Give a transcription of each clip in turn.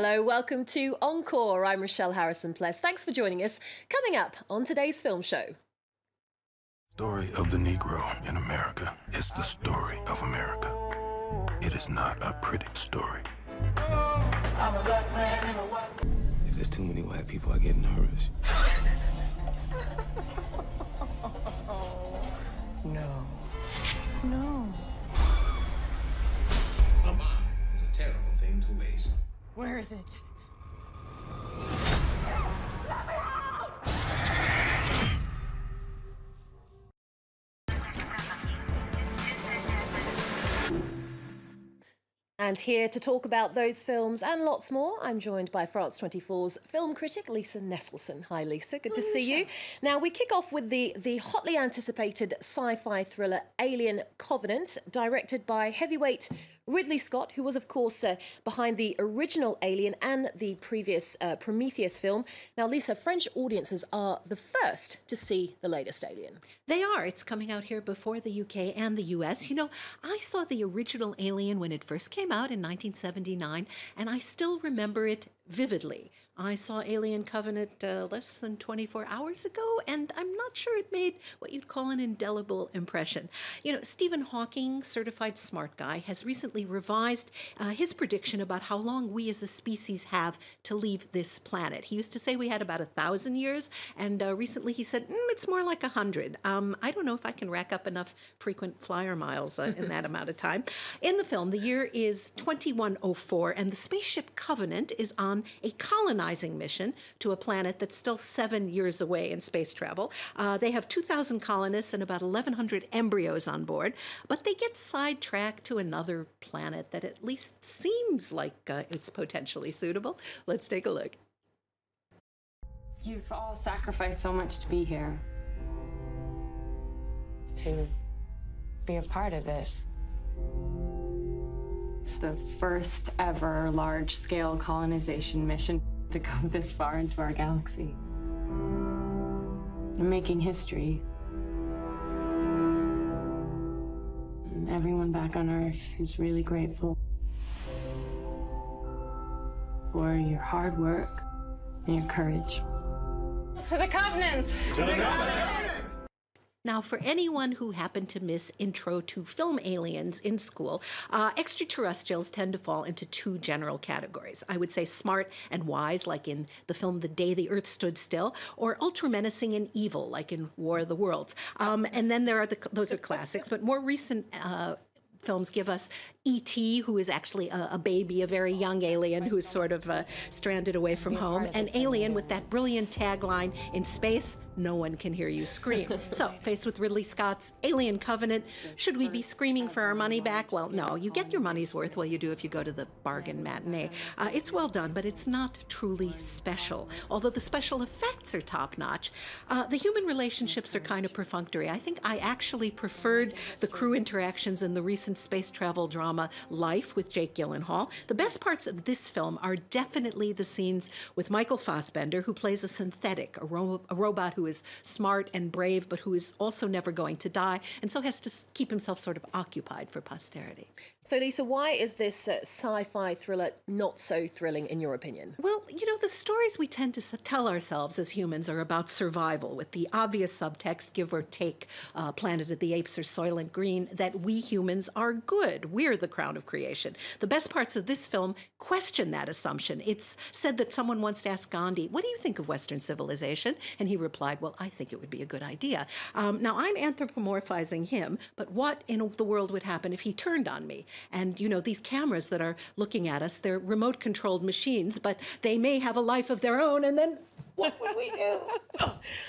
Hello, welcome to Encore. I'm Richelle Harrison Plesse. Thanks for joining us. Coming up on today's film show. The story of the Negro in America is the story of America. It is not a critic story. I'm a black man in a white... If there's too many white people, I get nervous. No. No. A bomb is a terrible thing to waste. Where is it? And here to talk about those films and lots more, I'm joined by France 24's film critic, Lisa Nesselson. Hi, Lisa. Good to see you. Now, we kick off with the hotly anticipated sci-fi thriller Alien Covenant, directed by heavyweight Ridley Scott, who was, of course, behind the original Alien and the previous Prometheus film. Now, Lisa, French audiences are the first to see the latest Alien. They are. It's coming out here before the UK and the US. You know, I saw the original Alien when it first came out in 1979, and I still remember it vividly. I saw Alien Covenant less than 24 hours ago, and I'm not sure it made what you'd call an indelible impression. You know, Stephen Hawking, certified smart guy, has recently revised his prediction about how long we as a species have to leave this planet. He used to say we had about 1,000 years, and recently he said, it's more like 100. I don't know if I can rack up enough frequent flyer miles in that amount of time. In the film, the year is 2104, and the spaceship Covenant is on a colonizing mission to a planet that's still 7 years away in space travel. They have 2,000 colonists and about 1,100 embryos on board, but they get sidetracked to another planet that at least seems like it's potentially suitable. Let's take a look. You've all sacrificed so much to be here, to be a part of this. It's the first ever large-scale colonization mission to go this far into our galaxy. You're making history. And everyone back on Earth is really grateful for your hard work and your courage. To the Covenant! To the Covenant! Now, for anyone who happened to miss Intro to Film Aliens in school, extraterrestrials tend to fall into two general categories. I would say smart and wise, like in the film The Day the Earth Stood Still, or ultra-menacing and evil, like in War of the Worlds. And then there are those are classics, but more recent films give us E.T., who is actually a baby, a very young alien who's sort of stranded away from home, and Alien with that brilliant tagline, in space, no one can hear you scream. So, faced with Ridley Scott's Alien Covenant, should we be screaming for our money back? Well, no. You get your money's worth. Well, you do if you go to the bargain matinee. It's well done, but it's not truly special. Although the special effects are top-notch, the human relationships are kind of perfunctory. I think I actually preferred the crew interactions in the recent space travel drama Life with Jake Gyllenhaal. The best parts of this film are definitely the scenes with Michael Fassbender, who plays a synthetic, a robot who is smart and brave, but who is also never going to die, and so has to keep himself sort of occupied for posterity. So, Lisa, why is this sci-fi thriller not so thrilling, in your opinion? Well, you know, the stories we tend to tell ourselves as humans are about survival, with the obvious subtext, give or take, Planet of the Apes or Soylent Green, that we humans are good. We're the crown of creation. The best parts of this film question that assumption. It's said that someone once asked Gandhi, what do you think of Western civilization? And he replied, well, I think it would be a good idea. Now, I'm anthropomorphizing him, but what in the world would happen if he turned on me? And, you know, these cameras that are looking at us, they're remote-controlled machines, but they may have a life of their own, and then what would we do?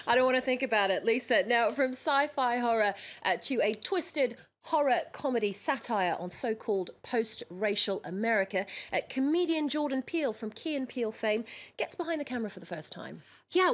I don't want to think about it, Lisa. Now, from sci-fi horror to a twisted horror comedy satire on so-called post-racial America, comedian Jordan Peele from Key and Peele fame gets behind the camera for the first time. Yeah,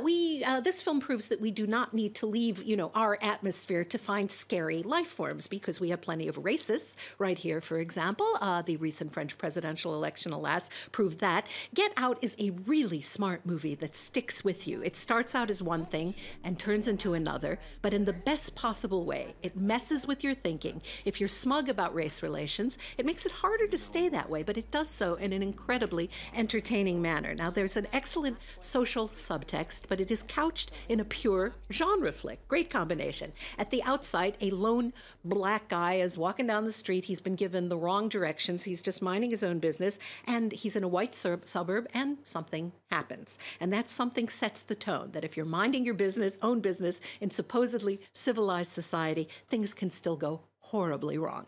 this film proves that we do not need to leave, you know, our atmosphere to find scary life forms, because we have plenty of racists right here, for example. The recent French presidential election, alas, proved that. Get Out is a really smart movie that sticks with you. It starts out as one thing and turns into another, but in the best possible way. It messes with your thinking. feeling. If you're smug about race relations, it makes it harder to stay that way, but it does so in an incredibly entertaining manner. Now, there's an excellent social subtext, but it is couched in a pure genre flick. Great combination. At the outside, a lone black guy is walking down the street. He's been given the wrong directions. He's just minding his own business, and he's in a white suburb, and something happens. And that something sets the tone, that if you're minding your own business in supposedly civilized society, things can still go horribly wrong.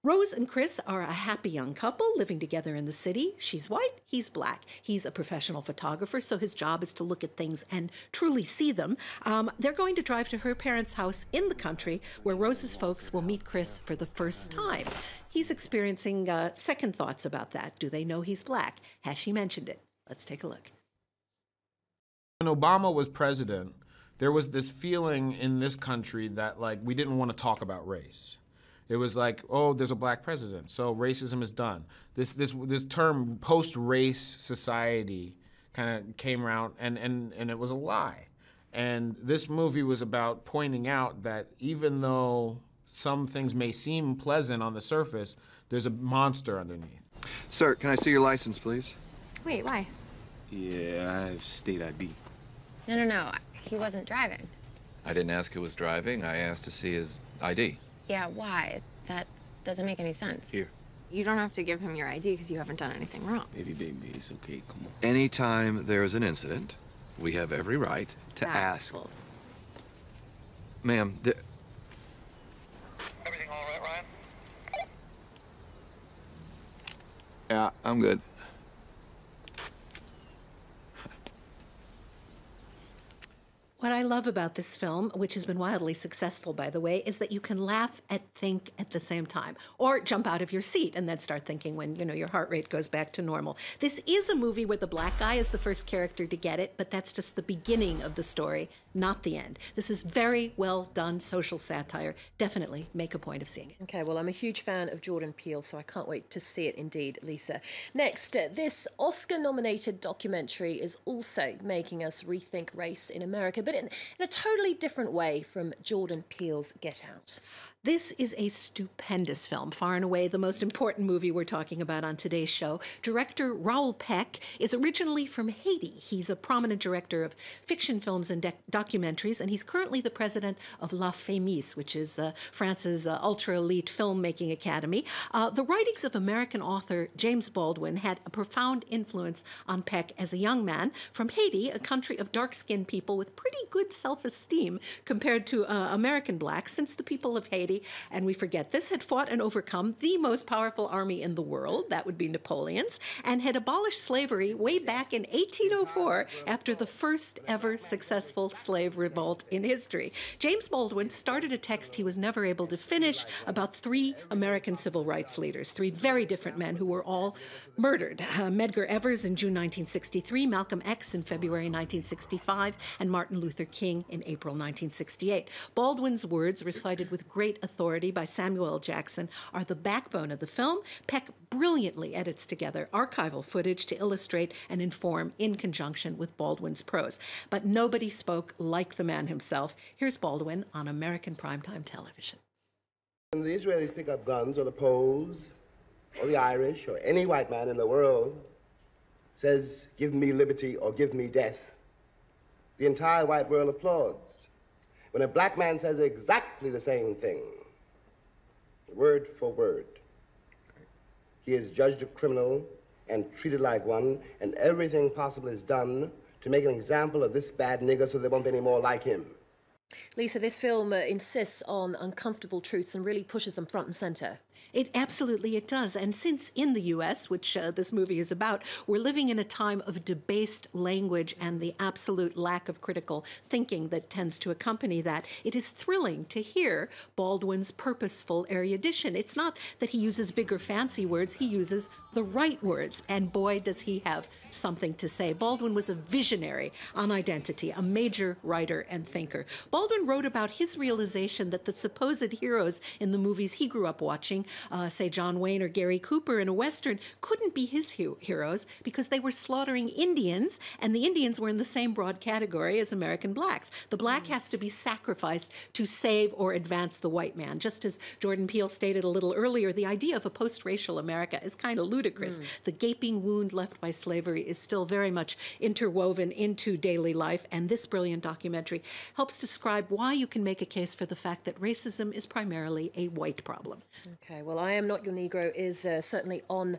Rose and Chris are a happy young couple living together in the city. She's white, he's black. He's a professional photographer, so his job is to look at things and truly see them. They're going to drive to her parents' house in the country, where Rose's folks will meet Chris for the first time. He's experiencing second thoughts about that. Do they know he's black? Has she mentioned it? Let's take a look. When Obama was president, there was this feeling in this country that, like, we didn't want to talk about race. It was like, oh, there's a black president, so racism is done. This term post-race society kind of came around, and it was a lie. And this movie was about pointing out that even though some things may seem pleasant on the surface, there's a monster underneath. Sir, can I see your license, please? Wait, why? Yeah, I have state ID. No. He wasn't driving. I didn't ask who was driving. I asked to see his ID. Yeah, why? That doesn't make any sense. Here. You don't have to give him your ID because you haven't done anything wrong. Baby, it's okay, come on. Anytime there is an incident, we have every right to ask. Cool. Ma'am, Everything all right, Ryan? yeah, I'm good. What I love about this film, which has been wildly successful, by the way, is that you can laugh and think at the same time, or jump out of your seat and then start thinking when, your heart rate goes back to normal. This is a movie where the black guy is the first character to get it, but that's just the beginning of the story, not the end. This is very well done social satire. Definitely make a point of seeing it. Okay, well, I'm a huge fan of Jordan Peele, so I can't wait to see it indeed, Lisa. Next, this Oscar-nominated documentary is also making us rethink race in America, but in a totally different way from Jordan Peele's Get Out. This is a stupendous film, far and away the most important movie we're talking about on today's show. Director Raoul Peck is originally from Haiti. He's a prominent director of fiction films and documentaries, and he's currently the president of La Fémis, which is France's ultra-elite filmmaking academy. The writings of American author James Baldwin had a profound influence on Peck as a young man from Haiti, a country of dark-skinned people with pretty good self-esteem compared to American blacks, since the people of Haiti, and we forget this, had fought and overcome the most powerful army in the world, that would be Napoleon's, and had abolished slavery way back in 1804 after the first ever successful slave revolt in history. James Baldwin started a text he was never able to finish about 3 American civil rights leaders, 3 very different men who were all murdered. Medgar Evers in June 1963, Malcolm X in February 1965, and Martin Luther King in April 1968. Baldwin's words, recited with great authority by Samuel L. Jackson, are the backbone of the film. Peck brilliantly edits together archival footage to illustrate and inform in conjunction with Baldwin's prose. But nobody spoke like the man himself. Here's Baldwin on American primetime television. When the Israelis pick up guns, or the Poles, or the Irish, or any white man in the world says, "Give me liberty or give me death," the entire white world applauds. When a black man says exactly the same thing, word for word, he is judged a criminal and treated like one, and everything possible is done to make an example of this bad nigger so there won't be any more like him. Lisa, this film insists on uncomfortable truths and really pushes them front and centre. It does. And since in the U.S., which this movie is about, we're living in a time of debased language and the absolute lack of critical thinking that tends to accompany that, it is thrilling to hear Baldwin's purposeful erudition. It's not that he uses big or fancy words, he uses the right words. And boy, does he have something to say. Baldwin was a visionary on identity, a major writer and thinker. Baldwin wrote about his realization that the supposed heroes in the movies he grew up watching say, John Wayne or Gary Cooper in a Western, couldn't be his heroes because they were slaughtering Indians, and the Indians were in the same broad category as American blacks. The black has to be sacrificed to save or advance the white man. Just as Jordan Peele stated a little earlier, the idea of a post-racial America is kind of ludicrous. The gaping wound left by slavery is still very much interwoven into daily life, and this brilliant documentary helps describe why you can make a case for the fact that racism is primarily a white problem. Okay, well, I Am Not Your Negro is certainly on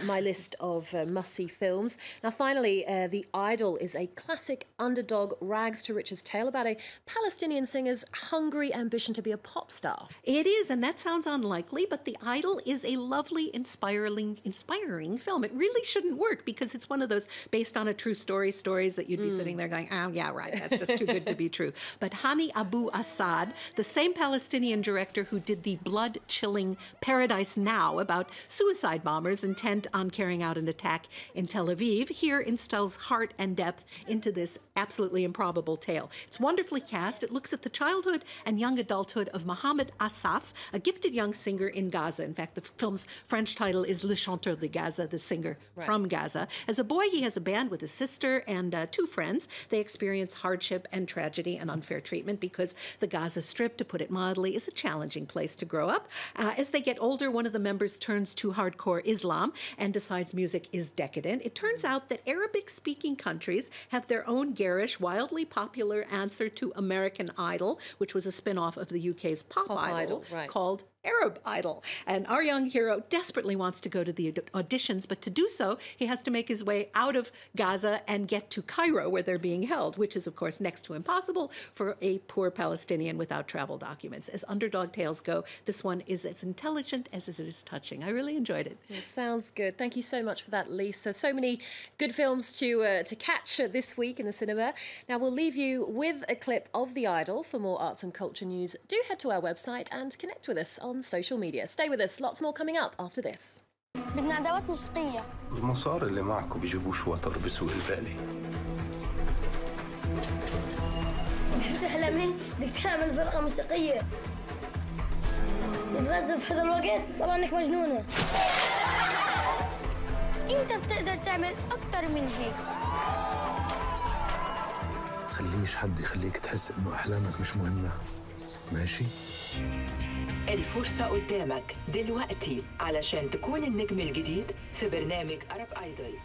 my list of must-see films. Now, finally, The Idol is a classic underdog rags-to-riches tale about a Palestinian singer's hungry ambition to be a pop star. It is, and that sounds unlikely, but The Idol is a lovely, inspiring film. It really shouldn't work because it's one of those based on a true stories that you'd be sitting there going, oh, yeah, right, that's just too good to be true. But Hani Abu Assad, the same Palestinian director who did the blood-chilling Paradise Now about suicide bombers intent on carrying out an attack in Tel Aviv, here instills heart and depth into this absolutely improbable tale. It's wonderfully cast. It looks at the childhood and young adulthood of Mohamed Assaf, a gifted young singer in Gaza. In fact, the film's French title is Le Chanteur de Gaza, the singer from Gaza. As a boy, he has a band with his sister and two friends. They experience hardship and tragedy and unfair treatment because the Gaza Strip, to put it mildly, is a challenging place to grow up. As they get older, one of the members turns to hardcore Islam and decides music is decadent. It turns out that Arabic-speaking countries have their own garish, wildly popular answer to American Idol, which was a spin-off of the UK's Pop Idol called Arab Idol. And our young hero desperately wants to go to the auditions, but to do so, he has to make his way out of Gaza and get to Cairo, where they're being held, which is, of course, next to impossible for a poor Palestinian without travel documents. As underdog tales go, this one is as intelligent as it is touching. I really enjoyed it. It sounds good. Thank you so much for that, Lisa. So many good films to catch this week in the cinema. Now, we'll leave you with a clip of The Idol. For more arts and culture news, do head to our website and connect with us on social media. Stay with us. Lots more coming up after this. بدنا أدوات موسيقية. المصاري اللي معكم بيجيبوش وتر بسوق البالي. تفتح لمين بدك تعمل فرقة موسيقية وتغزل في هذا الوقت طبعا إنك مجنونة. أنت بتقدر تعمل أكتر من هيك. خليش حد يخليك تحس إنه أحلامك مش مهمة. ماشي؟ الفرصة قدامك دلوقتي علشان تكون النجم الجديد في برنامج أرب آيدول.